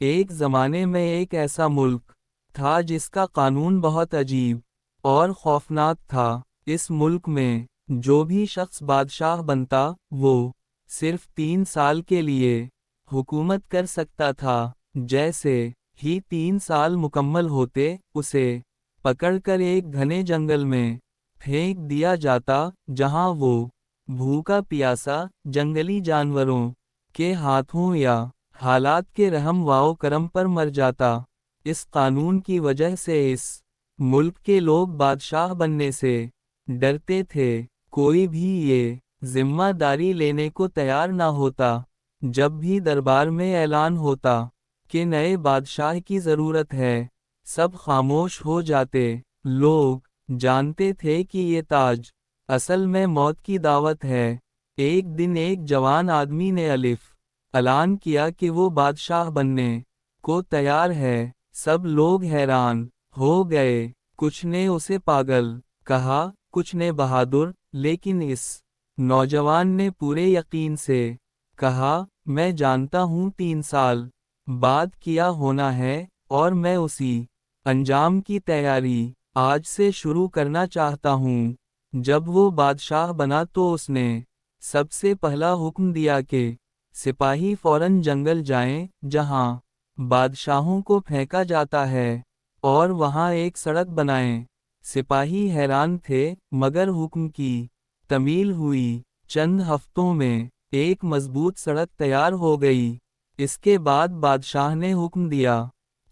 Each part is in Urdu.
ایک زمانے میں ایک ایسا ملک تھا جس کا قانون بہت عجیب اور خوفناک تھا۔ اس ملک میں جو بھی شخص بادشاہ بنتا وہ صرف 3 سال کے لیے حکومت کر سکتا تھا۔ جیسے ہی 3 سال مکمل ہوتے اسے پکڑ کر ایک گھنے جنگل میں پھینک دیا جاتا، جہاں وہ بھوکا پیاسا جنگلی جانوروں کے ہاتھوں یا حالات کے رحم و کرم پر مر جاتا۔ اس قانون کی وجہ سے اس ملک کے لوگ بادشاہ بننے سے ڈرتے تھے۔ کوئی بھی یہ ذمہ داری لینے کو تیار نہ ہوتا۔ جب بھی دربار میں اعلان ہوتا کہ نئے بادشاہ کی ضرورت ہے، سب خاموش ہو جاتے۔ لوگ جانتے تھے کہ یہ تاج اصل میں موت کی دعوت ہے۔ ایک دن ایک جوان آدمی نے اعلان کیا کہ وہ بادشاہ بننے کو تیار ہے۔ سب لوگ حیران ہو گئے۔ کچھ نے اسے پاگل کہا، کچھ نے بہادر، لیکن اس نوجوان نے پورے یقین سے کہا، میں جانتا ہوں 3 سال بعد کیا ہونا ہے، اور میں اسی انجام کی تیاری آج سے شروع کرنا چاہتا ہوں۔ جب وہ بادشاہ بنا تو اس نے سب سے پہلا حکم دیا کہ سپاہی فوراً جنگل جائیں جہاں بادشاہوں کو پھینکا جاتا ہے، اور وہاں ایک سڑک بنائیں۔ سپاہی حیران تھے، مگر حکم کی تعمیل ہوئی۔ چند ہفتوں میں ایک مضبوط سڑک تیار ہو گئی۔ اس کے بعد بادشاہ نے حکم دیا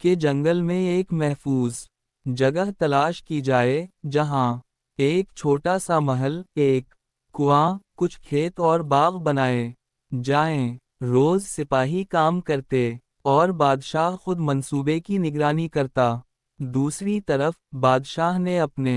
کہ جنگل میں ایک محفوظ جگہ تلاش کی جائے، جہاں ایک چھوٹا سا محل، ایک کنواں، کچھ کھیت اور باغ بنائے جائیں۔ روز سپاہی کام کرتے اور بادشاہ خود منصوبے کی نگرانی کرتا۔ دوسری طرف بادشاہ نے اپنے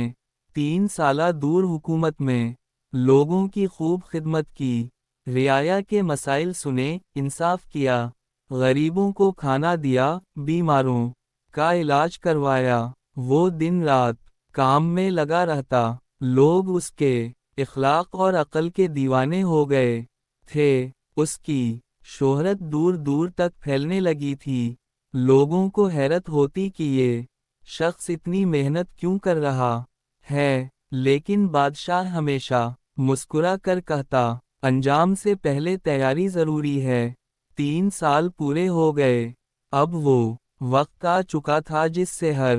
3 سالہ دور حکومت میں لوگوں کی خوب خدمت کی، رعایا کے مسائل سنے، انصاف کیا، غریبوں کو کھانا دیا، بیماروں کا علاج کروایا۔ وہ دن رات کام میں لگا رہتا۔ لوگ اس کے اخلاق اور عقل کے دیوانے ہو گئے تھے۔ اس کی شہرت دور دور تک پھیلنے لگی تھی۔ لوگوں کو حیرت ہوتی کہ یہ شخص اتنی محنت کیوں کر رہا ہے، لیکن بادشاہ ہمیشہ مسکرا کر کہتا، انجام سے پہلے تیاری ضروری ہے۔ 3 سال پورے ہو گئے۔ اب وہ وقت آ چکا تھا جس سے ہر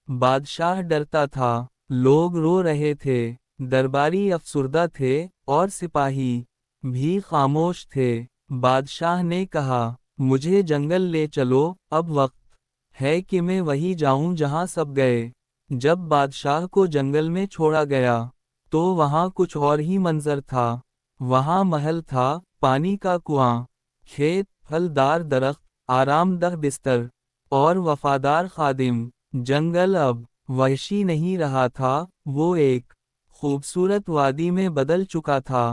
بادشاہ ڈرتا تھا۔ لوگ رو رہے تھے، درباری افسردہ تھے، اور سپاہی بھی خاموش تھے۔ بادشاہ نے کہا، مجھے جنگل لے چلو، اب وقت ہے کہ میں وہی جاؤں جہاں سب گئے۔ جب بادشاہ کو جنگل میں چھوڑا گیا تو وہاں کچھ اور ہی منظر تھا۔ وہاں محل تھا، پانی کا کنواں، کھیت، پھلدار درخت، آرام دہ بستر، اور وفادار خادم۔ جنگل اب وحشی نہیں رہا تھا، وہ ایک خوبصورت وادی میں بدل چکا تھا۔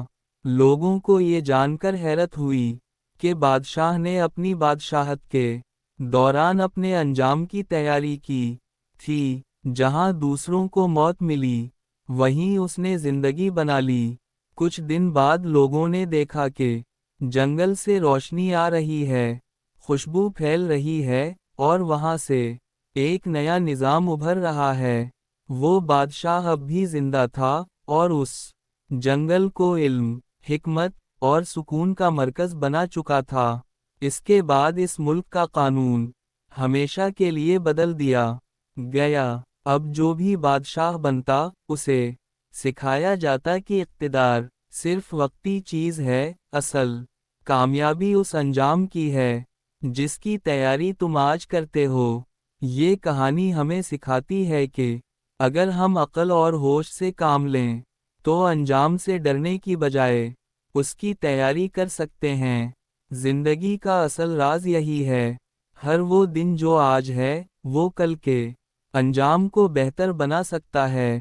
لوگوں کو یہ جان کر حیرت ہوئی کہ بادشاہ نے اپنی بادشاہت کے دوران اپنے انجام کی تیاری کی تھی۔ جہاں دوسروں کو موت ملی، وہیں اس نے زندگی بنا لی۔ کچھ دن بعد لوگوں نے دیکھا کہ جنگل سے روشنی آ رہی ہے، خوشبو پھیل رہی ہے، اور وہاں سے ایک نیا نظام ابھر رہا ہے۔ وہ بادشاہ اب بھی زندہ تھا، اور اس جنگل کو علم، حکمت اور سکون کا مرکز بنا چکا تھا۔ اس کے بعد اس ملک کا قانون ہمیشہ کے لیے بدل دیا گیا۔ اب جو بھی بادشاہ بنتا اسے سکھایا جاتا کہ اقتدار صرف وقتی چیز ہے، اصل کامیابی اس انجام کی ہے جس کی تیاری تم آج کرتے ہو۔ یہ کہانی ہمیں سکھاتی ہے کہ اگر ہم عقل اور ہوش سے کام لیں تو انجام سے ڈرنے کی بجائے اس کی تیاری کر سکتے ہیں۔ زندگی کا اصل راز یہی ہے، ہر وہ دن جو آج ہے وہ کل کے انجام کو بہتر بنا سکتا ہے۔